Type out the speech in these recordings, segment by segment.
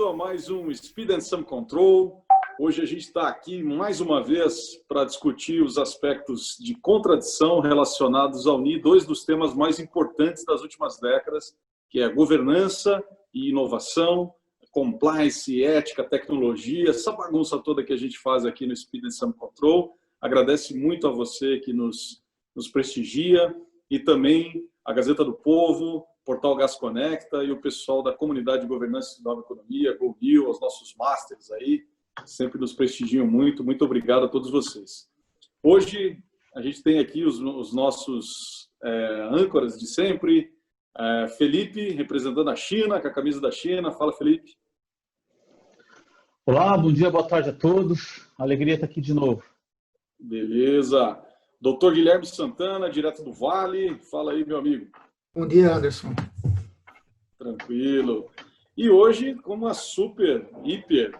bem-vindo a mais um Speed and Some Control. Hoje a gente está aqui mais uma vez para discutir os aspectos de contradição relacionados a unir dois dos temas mais importantes das últimas décadas, que é governança e inovação, compliance, ética, tecnologia, essa bagunça toda que a gente faz aqui no Speed and Some Control. Agradece muito a você que nos prestigia e também a Gazeta do Povo, Portal Gás Conecta e o pessoal da Comunidade de Governança e Nova Economia, GoGil, os nossos masters aí, sempre nos prestigiam muito. Muito obrigado a todos vocês. Hoje a gente tem aqui os nossos âncoras de sempre. Felipe, representando a China, com a camisa da China. Fala, Felipe. Olá, bom dia, boa tarde a todos. Alegria estar aqui de novo. Beleza. Doutor Guilherme Santana, direto do Vale. Fala aí, meu amigo. Bom dia, Anderson. Tranquilo. E hoje, com uma super, hiper,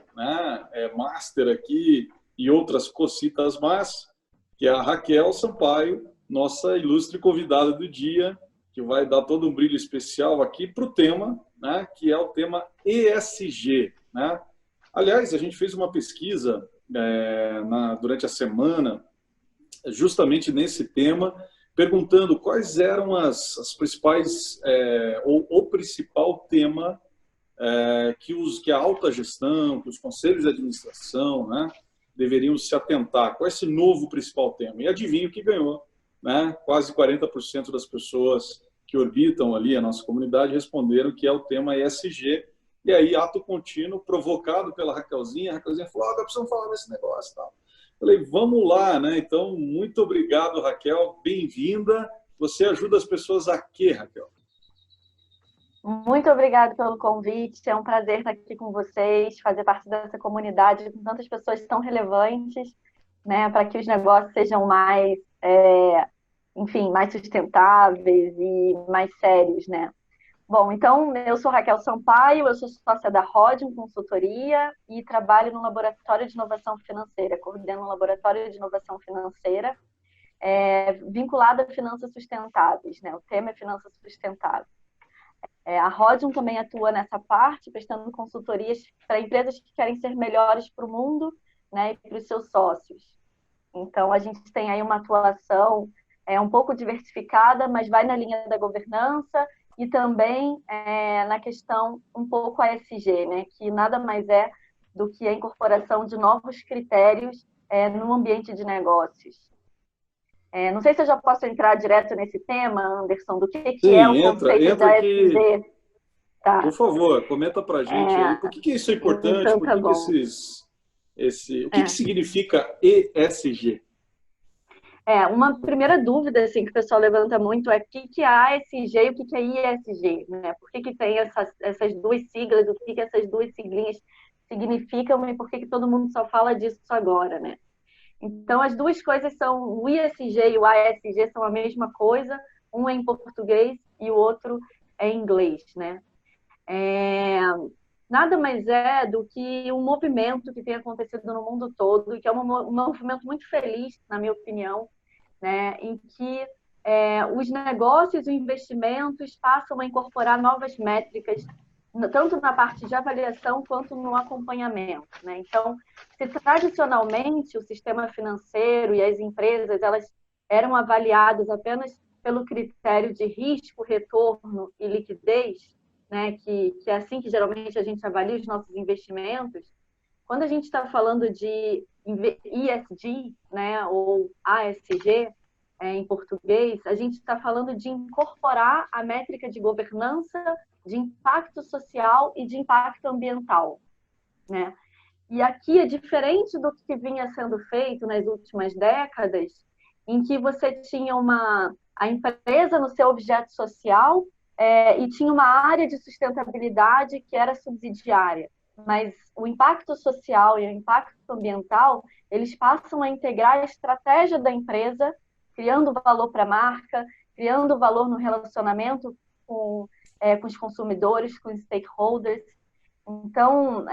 master aqui e outras cocitas más, que é a Raquel Sampaio, nossa ilustre convidada do dia, que vai dar todo um brilho especial aqui para o tema, que é o tema ESG. Aliás, a gente fez uma pesquisa durante a semana, justamente nesse tema, perguntando quais eram as principais, ou o principal tema que a alta gestão, que os conselhos de administração deveriam se atentar. Qual é esse novo principal tema? E adivinha o que ganhou? Quase 40% das pessoas que orbitam ali a nossa comunidade responderam que é o tema ESG. E aí, ato contínuo, provocado pela Raquelzinha. A Raquelzinha falou, agora precisamos falar desse negócio e tal. Falei, vamos lá, Então, muito obrigado, Raquel. Bem-vinda. Você ajuda as pessoas a quê, Raquel? Muito obrigada pelo convite. É um prazer estar aqui com vocês, fazer parte dessa comunidade com tantas pessoas tão relevantes, para que os negócios sejam mais, mais sustentáveis e mais sérios, Bom, então, eu sou Raquel Sampaio, eu sou sócia da Rodium Consultoria e trabalho no Laboratório de Inovação Financeira, coordeno um laboratório de inovação financeira vinculado a finanças sustentáveis, O tema é finanças sustentáveis. A Rodium também atua nessa parte, prestando consultorias para empresas que querem ser melhores para o mundo, e para os seus sócios. Então, a gente tem aí uma atuação um pouco diversificada, mas vai na linha da governança e também na questão um pouco ASG, que nada mais é do que a incorporação de novos critérios no ambiente de negócios. Não sei se eu já posso entrar direto nesse tema, Anderson, do que é o conceito da ESG. Tá. Por favor, comenta para a gente aí, por que isso é importante, então, por que o que significa ESG? Uma primeira dúvida assim, que o pessoal levanta muito é o que é ASG e o que é ISG, Por que tem essas duas siglas, o que essas duas siglinhas significam e por que todo mundo só fala disso agora, Então, as duas coisas são, o ISG e o ASG são a mesma coisa, um é em português e o outro é em inglês, Nada mais é do que um movimento que tem acontecido no mundo todo, e que é um movimento muito feliz, na minha opinião, em que os negócios e investimentos passam a incorporar novas métricas, tanto na parte de avaliação quanto no acompanhamento. Então, se tradicionalmente o sistema financeiro e as empresas elas eram avaliadas apenas pelo critério de risco, retorno e liquidez, que é assim que geralmente a gente avalia os nossos investimentos, quando a gente está falando de ESG, ou ASG, em português, a gente está falando de incorporar a métrica de governança, de impacto social e de impacto ambiental, E aqui é diferente do que vinha sendo feito nas últimas décadas, em que você tinha a empresa no seu objeto social e tinha uma área de sustentabilidade que era subsidiária. Mas o impacto social e o impacto ambiental, eles passam a integrar a estratégia da empresa, criando valor para a marca, criando valor no relacionamento com os consumidores, com os stakeholders. Então,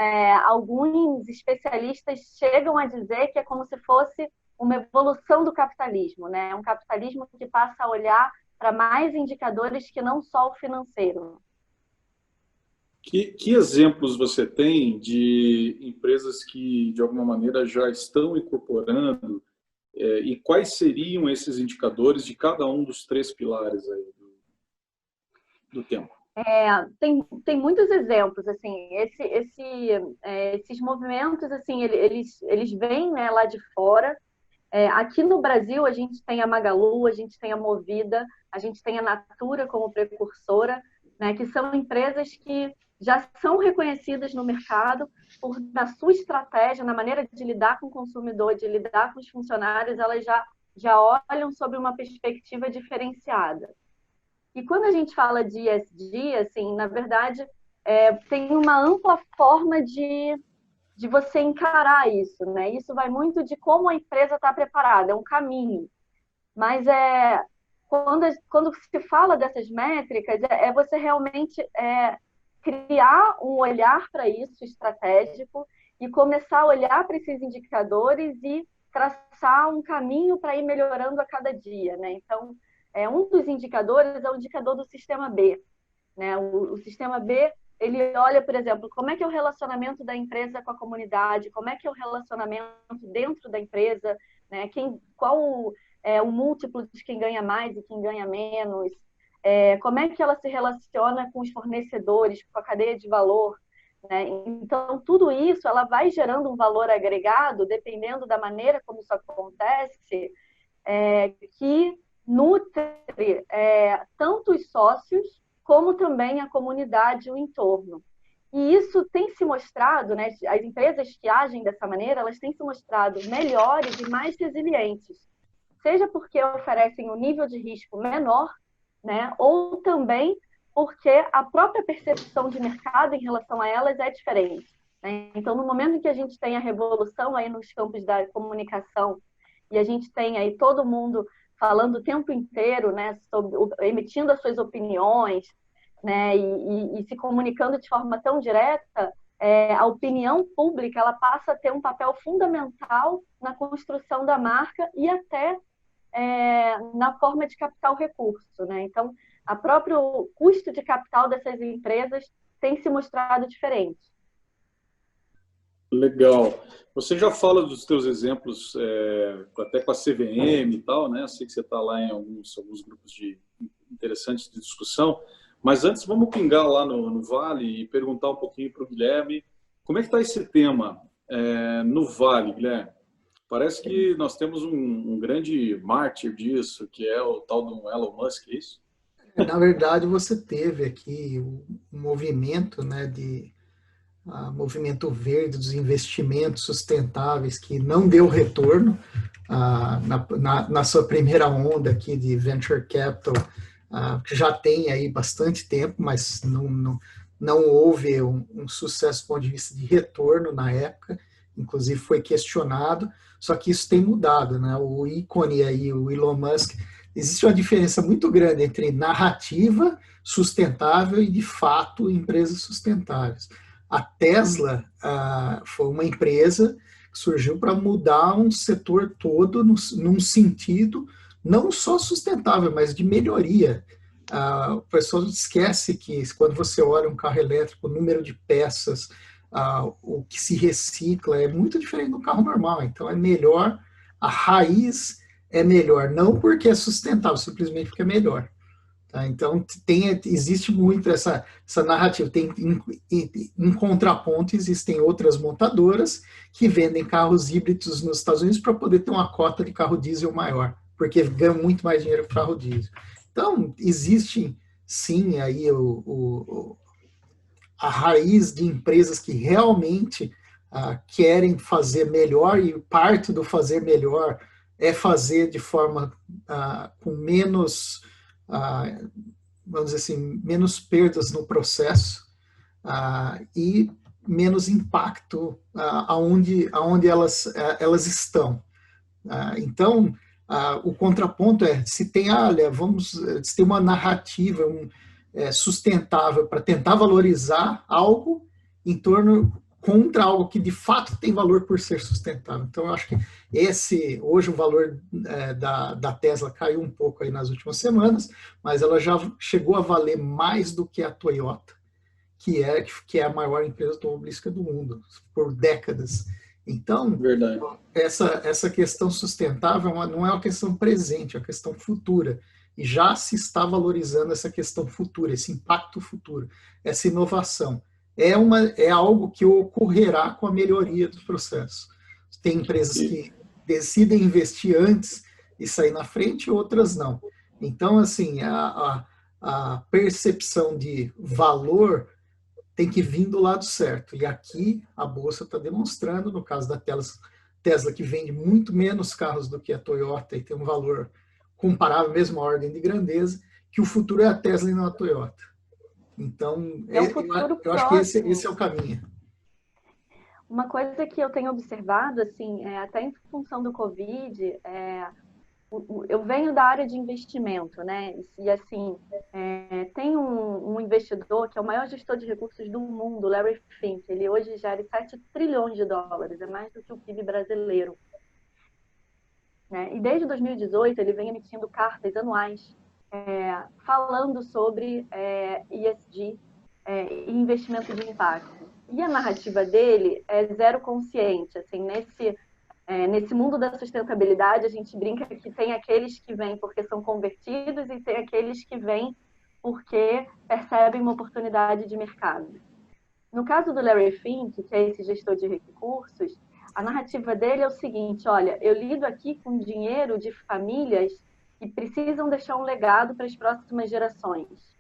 alguns especialistas chegam a dizer que é como se fosse uma evolução do capitalismo, Um capitalismo que passa a olhar para mais indicadores que não só o financeiro. Que exemplos você tem de empresas que, de alguma maneira, já estão incorporando e quais seriam esses indicadores de cada um dos três pilares aí do tempo? Tem muitos exemplos, assim, esses movimentos, assim, eles vêm, né, lá de fora. Aqui no Brasil, a gente tem a Magalu, a gente tem a Movida, a gente tem a Natura como precursora, né, que são empresas que já são reconhecidas no mercado na sua estratégia, na maneira de lidar com o consumidor, de lidar com os funcionários, elas já olham sobre uma perspectiva diferenciada. E quando a gente fala de ESG, assim, na verdade, tem uma ampla forma de você encarar isso, né? Isso vai muito de como a empresa está preparada, é um caminho. Mas quando se fala dessas métricas, você realmente criar um olhar para isso estratégico e começar a olhar para esses indicadores e traçar um caminho para ir melhorando a cada dia, né? Então, um dos indicadores é o indicador do sistema B, né? O sistema B, ele olha, por exemplo, como é que é o relacionamento da empresa com a comunidade, como é que é o relacionamento dentro da empresa, né? Qual é o múltiplo de quem ganha mais e quem ganha menos, como é que ela se relaciona com os fornecedores, com a cadeia de valor, né? Então, tudo isso ela vai gerando um valor agregado, dependendo da maneira como isso acontece, que nutre tanto os sócios como também a comunidade, o entorno. E isso tem se mostrado, né, as empresas que agem dessa maneira, elas têm se mostrado melhores e mais resilientes, seja porque oferecem um nível de risco menor, né, ou também porque a própria percepção de mercado em relação a elas é diferente, né? Então, no momento em que a gente tem a revolução aí nos campos da comunicação e a gente tem aí todo mundo falando o tempo inteiro, né, emitindo as suas opiniões, né, e se comunicando de forma tão direta, a opinião pública ela passa a ter um papel fundamental na construção da marca e até na forma de captar o recurso, né? Então, o próprio custo de capital dessas empresas tem se mostrado diferente. Legal. Você já fala dos teus exemplos, até com a CVM e tal, né? Eu sei que você está lá em alguns grupos interessantes de discussão, mas antes vamos pingar lá no Vale e perguntar um pouquinho para o Guilherme como é que está esse tema no Vale, Guilherme? Parece que nós temos um grande mártir disso, que é o tal do Elon Musk, é isso? Na verdade, você teve aqui um movimento, né, movimento verde dos investimentos sustentáveis que não deu retorno na sua primeira onda aqui de venture capital, que já tem aí bastante tempo, mas não houve um sucesso do ponto de vista de retorno na época, inclusive foi questionado, só que isso tem mudado, né? O ícone aí, o Elon Musk, existe uma diferença muito grande entre narrativa sustentável e, de fato, empresas sustentáveis. A Tesla foi uma empresa que surgiu para mudar um setor todo num sentido não só sustentável, mas de melhoria. O pessoal esquece que quando você olha um carro elétrico, o número de peças, o que se recicla é muito diferente do carro normal. Então é melhor, a raiz é melhor, não porque é sustentável, simplesmente porque é melhor. Tá? Então existe muito essa narrativa. Em contraponto, existem outras montadoras que vendem carros híbridos nos Estados Unidos para poder ter uma cota de carro diesel maior, porque ganham muito mais dinheiro com o carro diesel. Então, existe sim aí a raiz de empresas que realmente querem fazer melhor, e parte do fazer melhor é fazer de forma com menos, vamos dizer assim, menos perdas no processo e menos impacto aonde elas estão. Então, o contraponto se tem uma narrativa sustentável para tentar valorizar algo em torno contra algo que de fato tem valor por ser sustentável. Então, eu acho que hoje o valor da Tesla caiu um pouco aí nas últimas semanas, mas ela já chegou a valer mais do que a Toyota, que é a maior empresa automobilística do mundo, por décadas. Então, Verdade. essa questão sustentável não é uma questão presente, é uma questão futura. E já se está valorizando essa questão futura, esse impacto futuro, essa inovação. É algo que ocorrerá com a melhoria dos processos. Tem empresas que decidem investir antes e sair na frente, outras não. Então, assim, a percepção de valor tem que vir do lado certo. E aqui a Bolsa está demonstrando, no caso da Tesla, que vende muito menos carros do que a Toyota e tem um valor comparável, mesma ordem de grandeza, que o futuro é a Tesla e não a Toyota. Então, eu acho que esse é o caminho. Uma coisa que eu tenho observado, assim, até em função do Covid, eu venho da área de investimento, né? E assim, tem um investidor que é o maior gestor de recursos do mundo, Larry Fink. Ele hoje gera 7 trilhões de dólares, é mais do que o PIB brasileiro. Né? E desde 2018 ele vem emitindo cartas anuais falando sobre ESG e investimento de impacto. E a narrativa dele é zero consciente, assim, nesse mundo da sustentabilidade, a gente brinca que tem aqueles que vêm porque são convertidos e tem aqueles que vêm porque percebem uma oportunidade de mercado. No caso do Larry Fink, que é esse gestor de recursos, a narrativa dele é o seguinte: olha, eu lido aqui com dinheiro de famílias que precisam deixar um legado para as próximas gerações.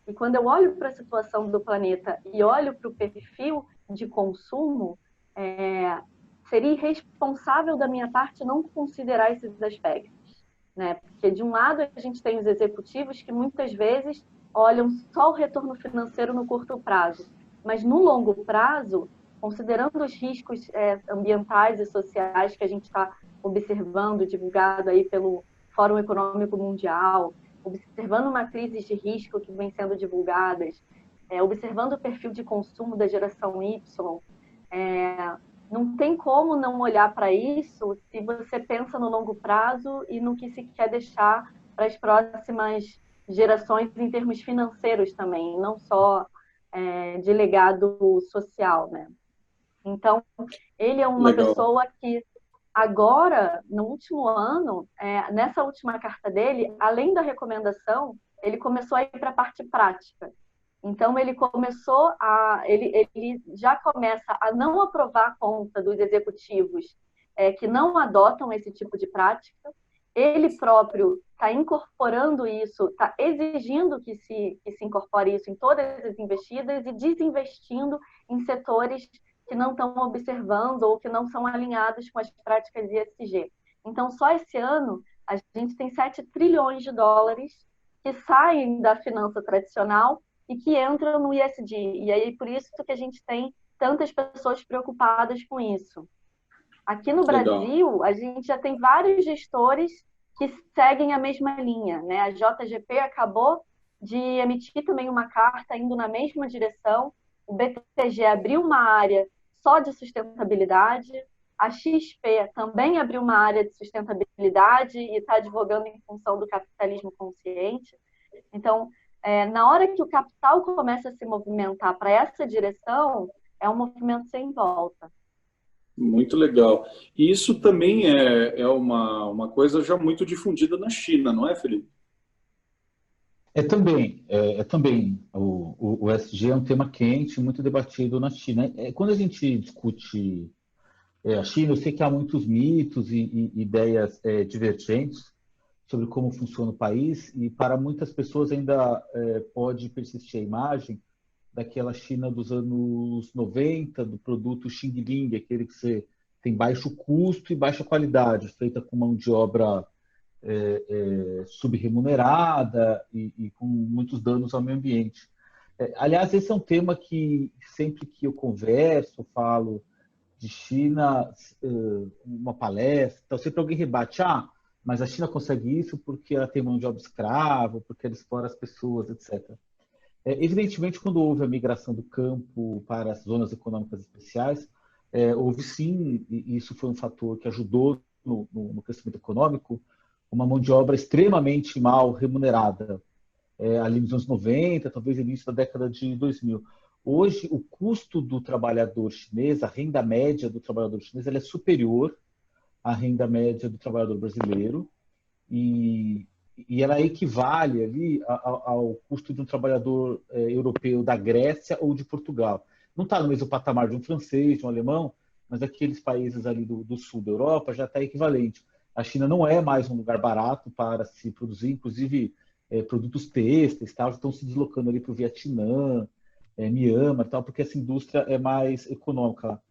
E quando eu olho para a situação do planeta e olho para o perfil de consumo, seria irresponsável da minha parte não considerar esses aspectos, né? Porque, de um lado, a gente tem os executivos que muitas vezes olham só o retorno financeiro no curto prazo, mas no longo prazo, considerando os riscos ambientais e sociais que a gente está observando, divulgado aí pelo Fórum Econômico Mundial, observando uma crise de risco que vem sendo divulgadas, observando o perfil de consumo da geração Y, não tem como não olhar para isso se você pensa no longo prazo e no que se quer deixar para as próximas gerações em termos financeiros também, não só de legado social, né? Então, ele é uma pessoa que agora, no último ano, nessa última carta dele, além da recomendação, ele começou a ir para a parte prática. Então, ele já começa a não aprovar a conta dos executivos que não adotam esse tipo de prática. Ele próprio está incorporando isso, está exigindo que se incorpore isso em todas as investidas e desinvestindo em setores que não estão observando ou que não são alinhados com as práticas ESG. Então, só esse ano, a gente tem 7 trilhões de dólares que saem da finança tradicional e que entram no ESG. E aí, por isso que a gente tem tantas pessoas preocupadas com isso. Aqui no Brasil, a gente já tem vários gestores que seguem a mesma linha, né? A JGP acabou de emitir também uma carta indo na mesma direção. O BTG abriu uma área só de sustentabilidade. A XP também abriu uma área de sustentabilidade e está advogando em função do capitalismo consciente. Então, na hora que o capital começa a se movimentar para essa direção, é um movimento sem volta. Muito legal. E isso também é uma coisa já muito difundida na China, não é, Felipe? Também. O ESG é um tema quente, muito debatido na China. Quando a gente discute a China, eu sei que há muitos mitos e ideias divergentes sobre como funciona o país, e para muitas pessoas ainda pode persistir a imagem daquela China dos anos 90, do produto Xing Ling, aquele que você tem baixo custo e baixa qualidade, feita com mão de obra subremunerada e com muitos danos ao meio ambiente. Aliás, esse é um tema que sempre que eu converso, falo de China, uma palestra, então sempre alguém rebate, mas a China consegue isso porque ela tem mão de obra escrava, porque ela explora as pessoas, etc. Evidentemente, quando houve a migração do campo para as zonas econômicas especiais, houve sim, e isso foi um fator que ajudou no crescimento econômico, uma mão de obra extremamente mal remunerada, ali nos anos 90, talvez início da década de 2000. Hoje, o custo do trabalhador chinês, a renda média do trabalhador chinês, ela é superior à renda média do trabalhador brasileiro e, e ela equivale ali ao custo de um trabalhador europeu da Grécia ou de Portugal. Não está no mesmo patamar de um francês, de um alemão, mas aqueles países ali do sul da Europa já está equivalente. A China não é mais um lugar barato para se produzir, inclusive produtos têxteis, tal, estão se deslocando ali para o Vietnã, Myanmar, tal, porque essa indústria é mais econômica lá.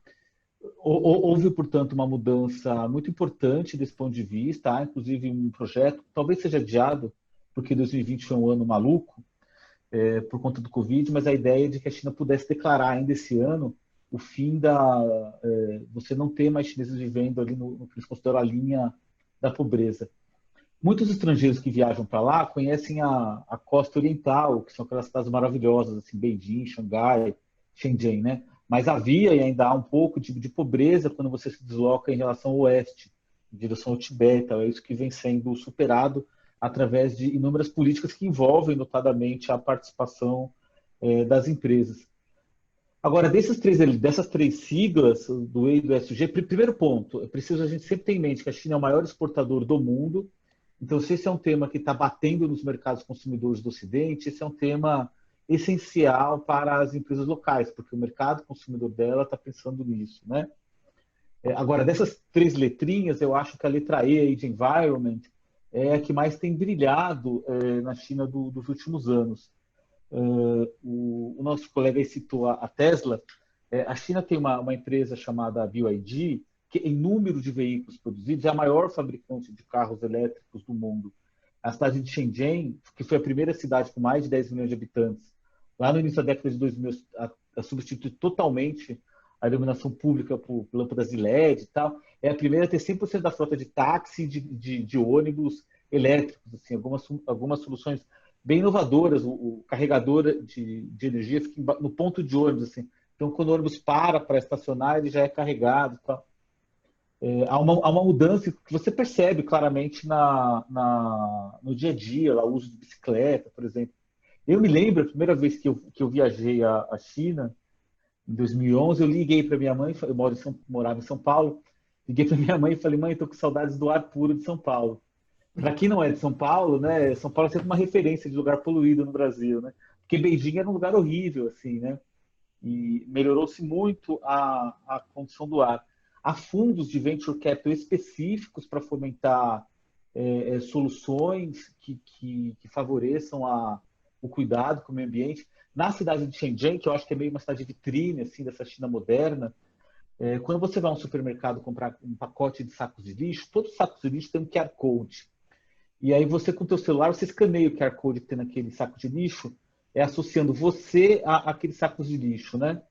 Houve, portanto, uma mudança muito importante desse ponto de vista, há inclusive um projeto, talvez seja adiado, porque 2020 foi um ano maluco, por conta do Covid, mas a ideia é de que a China pudesse declarar ainda esse ano o fim você não ter mais chineses vivendo ali no que eles consideram a linha da pobreza. Muitos estrangeiros que viajam para lá conhecem a costa oriental, que são aquelas cidades maravilhosas, assim, Beijing, Xangai, Shenzhen, né? Mas havia e ainda há um pouco de pobreza quando você se desloca em relação ao oeste, em direção ao Tibete. É isso que vem sendo superado através de inúmeras políticas que envolvem, notadamente, a participação das empresas. Agora, dessas três siglas, do E e do ESG, primeiro ponto, é preciso a gente sempre ter em mente que a China é o maior exportador do mundo. Então, se esse é um tema que está batendo nos mercados consumidores do Ocidente, esse é um tema essencial para as empresas locais, porque o mercado consumidor dela está pensando nisso, né? Agora, dessas três letrinhas, eu acho que a letra E aí de Environment é a que mais tem brilhado na China dos últimos anos. O nosso colega aí citou a Tesla. A China tem uma empresa chamada BYD, que em número de veículos produzidos é a maior fabricante de carros elétricos do mundo. A cidade de Shenzhen, que foi a primeira cidade com mais de 10 milhões de habitantes, lá no início da década de 2000, a substituir totalmente a iluminação pública por lâmpadas de LED e tal, é a primeira a ter 100% da frota de táxi e de ônibus elétricos, assim, algumas soluções bem inovadoras. O carregador de energia fica no ponto de ônibus, assim. Então, quando o ônibus para estacionar, ele já é carregado e tal. Há uma mudança que você percebe claramente no dia a dia, lá, o uso de bicicleta, por exemplo. Eu me lembro, a primeira vez que eu viajei à China, em 2011, eu liguei para minha mãe, eu morava em São Paulo, liguei para minha mãe e falei: mãe, estou com saudades do ar puro de São Paulo. Para quem não é de São Paulo, né, São Paulo é sempre uma referência de lugar poluído no Brasil, né? Porque Beijing era um lugar horrível, assim, né? E melhorou-se muito a condição do ar. Há fundos de venture capital específicos para fomentar soluções que favoreçam o cuidado com o meio ambiente. Na cidade de Shenzhen, que eu acho que é meio uma cidade vitrine assim, dessa China moderna, quando você vai a um supermercado comprar um pacote de sacos de lixo, todos os sacos de lixo têm um QR Code. E aí você, com o teu celular, você escaneia o QR Code que tem naquele saco de lixo, associando você àqueles sacos de lixo, né?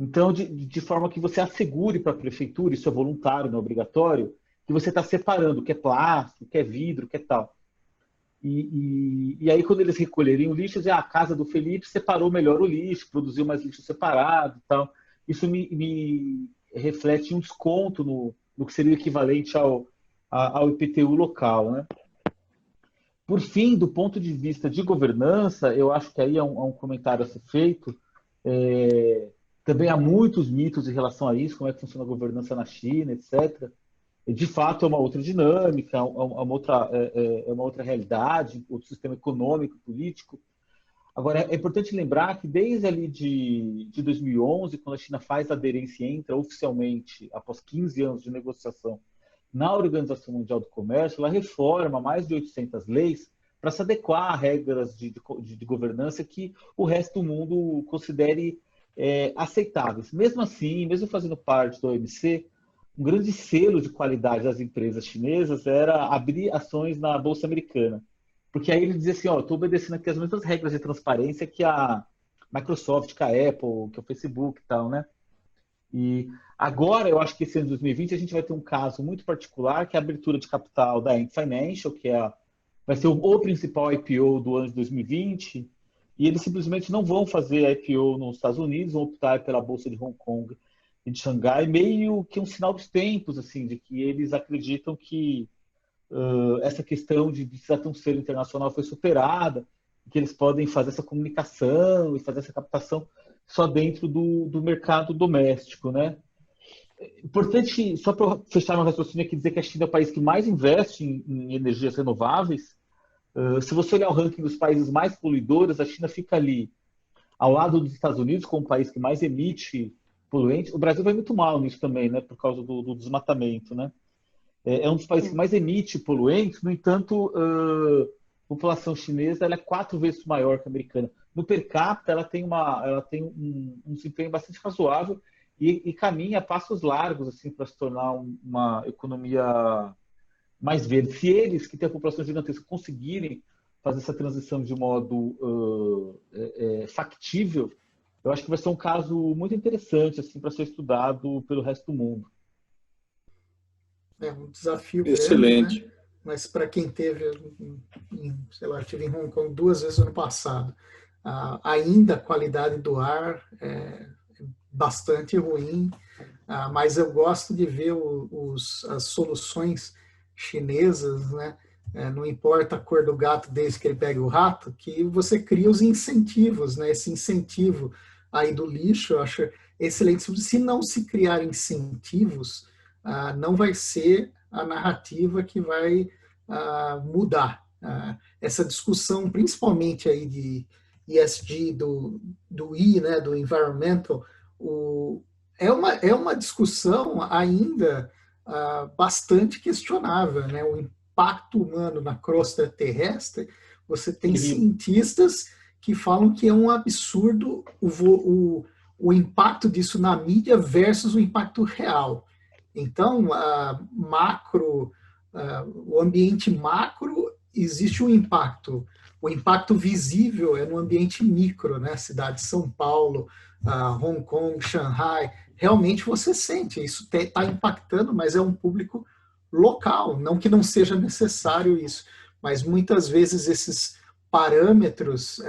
Então, de forma que você assegure para a prefeitura, isso é voluntário, não é obrigatório, que você está separando o que é plástico, o que é vidro, o que é tal. E aí, quando eles recolherem o lixo, a casa do Felipe separou melhor o lixo, produziu mais lixo separado e tal. Isso me reflete um desconto no que seria o equivalente ao IPTU local, né? Por fim, do ponto de vista de governança, eu acho que aí há um comentário a ser feito. Também há muitos mitos em relação a isso, como é que funciona a governança na China, etc. De fato, é uma outra dinâmica, é uma outra realidade, outro sistema econômico, político. Agora, é importante lembrar que desde ali de 2011, quando a China faz a aderência e entra oficialmente, após 15 anos de negociação, na Organização Mundial do Comércio, ela reforma mais de 800 leis para se adequar a regras de governança que o resto do mundo considere aceitáveis. Mesmo assim, mesmo fazendo parte do OMC, um grande selo de qualidade das empresas chinesas era abrir ações na Bolsa Americana. Porque aí ele dizia assim, estou obedecendo aqui as mesmas regras de transparência que a Microsoft, que a Apple, que o Facebook e tal, né? E agora, eu acho que esse ano de 2020, a gente vai ter um caso muito particular, que é a abertura de capital da Ant Financial, que vai ser o principal IPO do ano de 2020, e eles simplesmente não vão fazer IPO nos Estados Unidos, vão optar pela Bolsa de Hong Kong e de Xangai, meio que um sinal dos tempos, assim, de que eles acreditam que essa questão de precisar ter um selo internacional foi superada, que eles podem fazer essa comunicação e fazer essa captação só dentro do mercado doméstico, né? Importante, só para fechar meu raciocínio aqui, dizer que a China é o país que mais investe em energias renováveis. Se você olhar o ranking dos países mais poluidores, a China fica ali ao lado dos Estados Unidos, como o país que mais emite poluentes. O Brasil vai muito mal nisso também, né, por causa do desmatamento, né? É um dos países que mais emite poluentes, no entanto, a população chinesa ela é 4 vezes maior que a americana. No per capita, ela tem um desempenho bastante razoável e caminha a passos largos assim, para se tornar uma economia mais verde. Se eles, que têm a população gigantesca, conseguirem fazer essa transição de modo factível, eu acho que vai ser um caso muito interessante assim, para ser estudado pelo resto do mundo. É um desafio Excelente. grande, né? Mas para quem teve, sei lá, estive em Hong Kong 2 vezes no ano passado, ainda a qualidade do ar é bastante ruim, mas eu gosto de ver as soluções chinesas, né? Não importa a cor do gato desde que ele pegue o rato, que você cria os incentivos, né? Esse incentivo aí do lixo, eu acho excelente. Se não se criar incentivos, não vai ser a narrativa que vai mudar. Essa discussão, principalmente aí de ESG, do I, né, do environmental, é uma discussão ainda bastante questionável, né? O impacto humano na crosta terrestre, você tem cientistas que falam que é um absurdo o impacto disso na mídia versus o impacto real. Então, o ambiente macro, existe um impacto. O impacto visível é no ambiente micro, né? Cidade de São Paulo, Hong Kong, Shanghai. Realmente você sente, isso está impactando, mas é um público local. Não que não seja necessário isso, mas muitas vezes esses parâmetros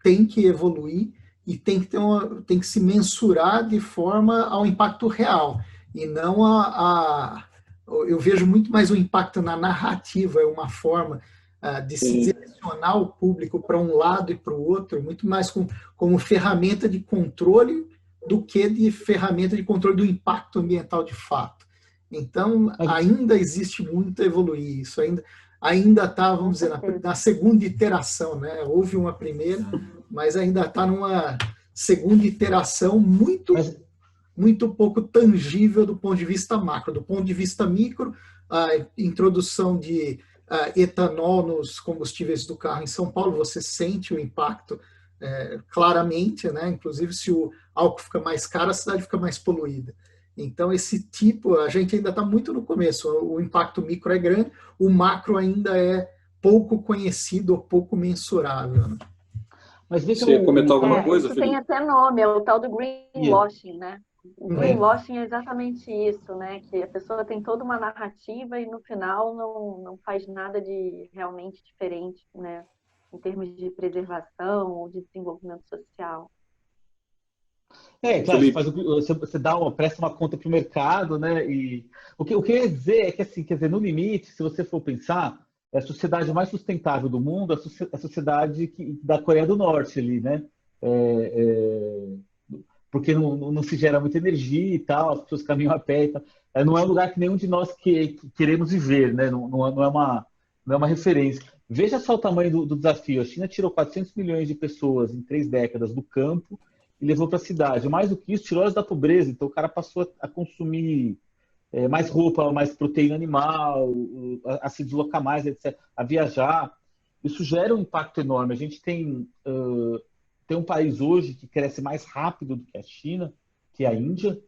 têm que evoluir e tem que se mensurar de forma ao impacto real. E não eu vejo muito mais o impacto na narrativa, é uma forma de se direcionar o público para um lado e para o outro, muito mais como ferramenta de controle do que de ferramenta de controle do impacto ambiental de fato. Então, ainda existe muito a evoluir, isso ainda está, vamos dizer, na segunda iteração, né? Houve uma primeira, mas ainda está numa segunda iteração muito pouco tangível do ponto de vista macro. Do ponto de vista micro, a introdução de etanol nos combustíveis do carro em São Paulo, você sente o impacto claramente, né? Inclusive, se o álcool fica mais caro, a cidade fica mais poluída. Então, a gente ainda está muito no começo. O impacto micro é grande, o macro ainda é pouco conhecido ou pouco mensurável. Né? Mas você ia comentar alguma coisa, isso Felipe? tem até nome, é o tal do greenwashing, né? O greenwashing é exatamente isso, né? Que a pessoa tem toda uma narrativa e no final não faz nada de realmente diferente, né? Em termos de preservação ou de desenvolvimento social. Claro, você presta uma conta para o mercado, né? E o que eu ia dizer é que, assim, quer dizer, no limite, se você for pensar, é a sociedade mais sustentável do mundo, a sociedade da Coreia do Norte ali, né? Porque não se gera muita energia e tal, as pessoas caminham a pé e tal. Não é um lugar que nenhum de nós que queremos viver, né? Não é uma referência. Veja só o tamanho do desafio. A China tirou 400 milhões de pessoas em 3 décadas do campo e levou para a cidade. Mais do que isso, tirou elas da pobreza. Então, o cara passou a consumir mais roupa, mais proteína animal, a se deslocar mais, etc., a viajar. Isso gera um impacto enorme. A gente tem um país hoje que cresce mais rápido do que a China, que é a Índia,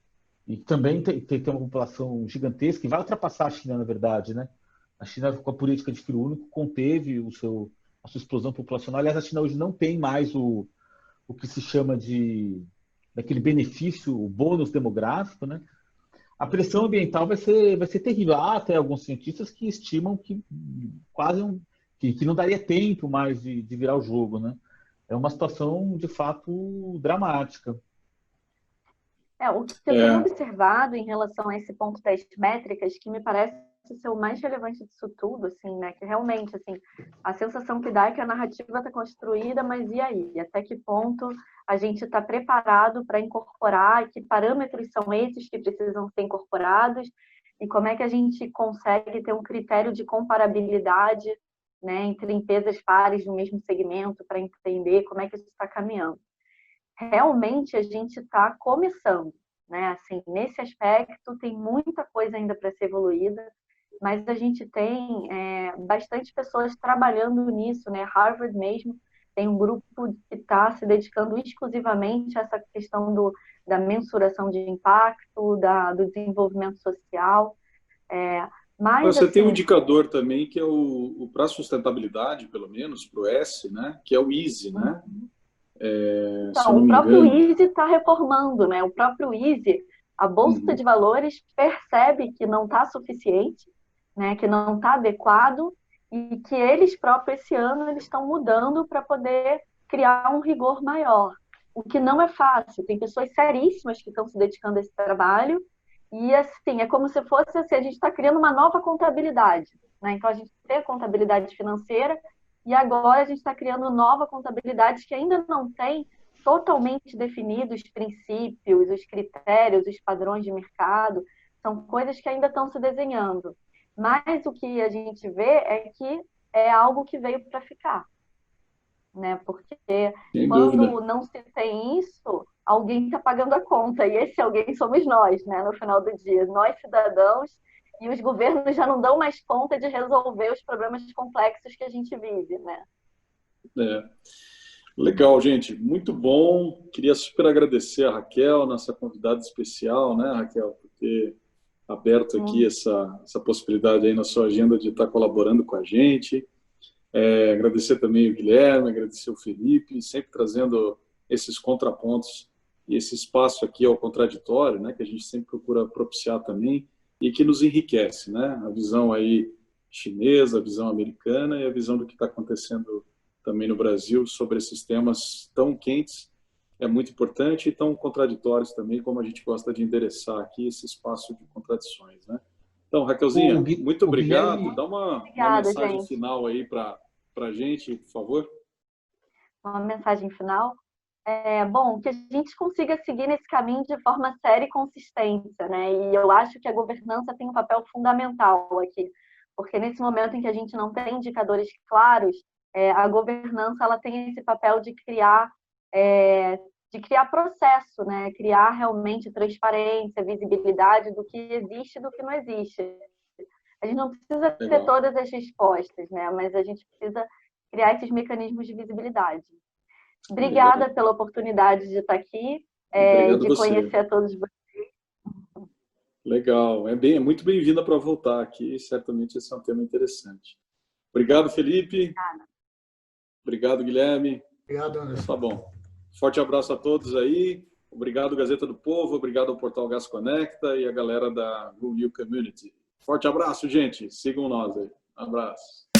e também tem uma população gigantesca, que vai ultrapassar a China, na verdade, né? A China, com a política de filho único, conteve a sua explosão populacional. Aliás, a China hoje não tem mais o que se chama daquele benefício, o bônus demográfico, né? A pressão ambiental vai ser terrível. Há até alguns cientistas que estimam que que não daria tempo mais de virar o jogo, né? É uma situação, de fato, dramática. O que eu tenho observado em relação a esse ponto das métricas, que me parece ser o mais relevante disso tudo, assim, né? Que realmente, assim, a sensação que dá é que a narrativa está construída, mas e aí? Até que ponto a gente está preparado para incorporar, que parâmetros são esses que precisam ser incorporados, e como é que a gente consegue ter um critério de comparabilidade, né, entre empresas pares do mesmo segmento para entender como é que isso está caminhando. Realmente a gente está começando, né? Assim, nesse aspecto tem muita coisa ainda para ser evoluída, mas a gente tem bastante pessoas trabalhando nisso, né? Harvard mesmo tem um grupo que está se dedicando exclusivamente a essa questão da mensuração de impacto, do desenvolvimento social. Mas, Você assim, tem um indicador também que é para a sustentabilidade, pelo menos, para o S, né? Que é o EASY, né? Então, o próprio EASY está reformando, né? O próprio EASY, a Bolsa de Valores percebe que não está suficiente, né? Que não está adequado e que eles próprios, esse ano, eles estão mudando para poder criar um rigor maior. O que não é fácil. Tem pessoas seríssimas que estão se dedicando a esse trabalho e, assim, é como se fosse assim, a gente está criando uma nova contabilidade, né? Então, a gente tem a contabilidade financeira e agora a gente está criando nova contabilidade que ainda não tem totalmente definidos os princípios, os critérios, os padrões de mercado. São coisas que ainda estão se desenhando. Mas o que a gente vê é que é algo que veio para ficar, né? Porque Sem quando dúvida. não se tem isso, alguém está pagando a conta. E esse alguém somos nós, né? No final do dia, nós cidadãos, e os governos já não dão mais conta de resolver os problemas complexos que a gente vive, né? Legal, gente. Muito bom. Queria super agradecer a Raquel, nossa convidada especial, né, Raquel, por ter aberto aqui essa possibilidade aí na sua agenda de estar colaborando com a gente. Agradecer também o Guilherme, agradecer o Felipe, sempre trazendo esses contrapontos e esse espaço aqui ao contraditório, né, que a gente sempre procura propiciar também e que nos enriquece, né? A visão aí chinesa, a visão americana e a visão do que está acontecendo também no Brasil sobre esses temas tão quentes é muito importante e tão contraditórios também, como a gente gosta de endereçar aqui esse espaço de contradições, né? Então, Raquelzinha, muito obrigado. Guilherme... Dá uma mensagem final aí para a gente, por favor. Uma mensagem final. Bom, que a gente consiga seguir nesse caminho de forma séria e consistência, né? E eu acho que a governança tem um papel fundamental aqui, porque nesse momento em que a gente não tem indicadores claros, a governança ela tem esse papel de criar processo, né? Criar realmente transparência, visibilidade do que existe e do que não existe. A gente não precisa ter todas as respostas, né? Mas a gente precisa criar esses mecanismos de visibilidade. Obrigada pela oportunidade de estar aqui, de conhecer a todos vocês. Legal, é muito bem-vinda para voltar aqui, certamente esse é um tema interessante. Obrigado, Felipe. Obrigada. Obrigado, Guilherme. Obrigado, Anderson. Tá bom. Forte abraço a todos aí. Obrigado, Gazeta do Povo. Obrigado ao Portal Gás Conecta e a galera da Google Community. Forte abraço, gente. Sigam nós aí. Um abraço.